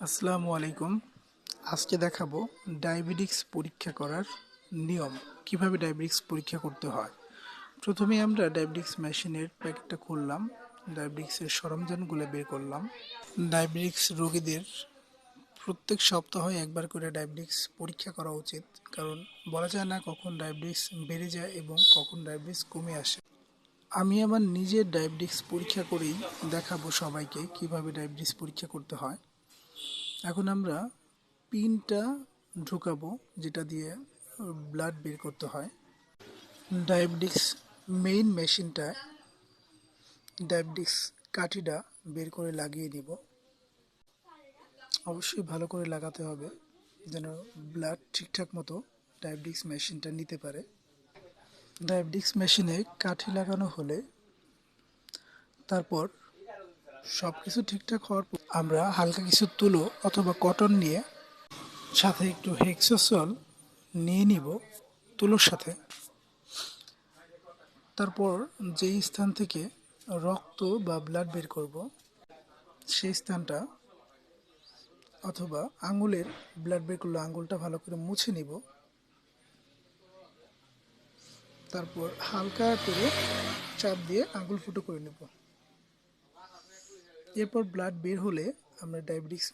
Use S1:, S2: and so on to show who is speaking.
S1: আসসালামু আলাইকুম। আজকে দেখাবো ডায়াবেটিক্স পরীক্ষা করার নিয়ম, কিভাবে ডায়াবেটিক্স পরীক্ষা করতে হয়। প্রথমে আমরা ডায়াবেটিক্স মেশিনের প্যাকেটটা খুললাম, ডায়াবেটিক্সের সরঞ্জামগুলো বের করলাম। ডায়াবেটিক্স রোগীদের প্রত্যেক সপ্তাহে একবার করে ডায়াবেটিক্স পরীক্ষা করা উচিত, কারণ বলা যায় না কখন ডায়াবেটিক্স বেড়ে যায় এবং কখন ডায়াবেটিক্স কমে আসে। আমি আমার নিজের ডায়াবেটিক্স পরীক্ষা করেই দেখাবো সবাইকে কিভাবে ডায়াবেটিক্স পরীক্ষা করতে হয়। এখন আমরা পিনটা ঢুকাবো, যেটা দিয়ে ব্লাড বের করতে হয়। ডায়াবেটিক্স মেইন মেশিনটা ডায়াবেটিক্স কাঠিটা বের করে লাগিয়ে নিব। অবশ্যই ভালো করে লাগাতে হবে যেন ব্লাড ঠিকঠাক মতো ডায়াবেটিক্স মেশিনটা নিতে পারে। ডায়াবেটিক্স মেশিনে কাঠি লাগানো হলে তারপর সব কিছু ঠিকঠাক হওয়ার পর আমরা হালকা কিছু তুলো অথবা কটন নিয়ে সাথে একটু হেক্সোসল নিয়ে নিব তুলোর সাথে। তারপর যেই স্থান থেকে রক্ত বা ব্লাড বের করব সেই স্থানটা, অথবা আঙুলের ব্লাড বের করলে আঙুলটা ভালো করে মুছে নিব। তারপর হালকা করে চাপ দিয়ে আঙুল ফুটো করে নেব। এরপর ব্লাড বের হলে আমরা ডায়াবেটিক্স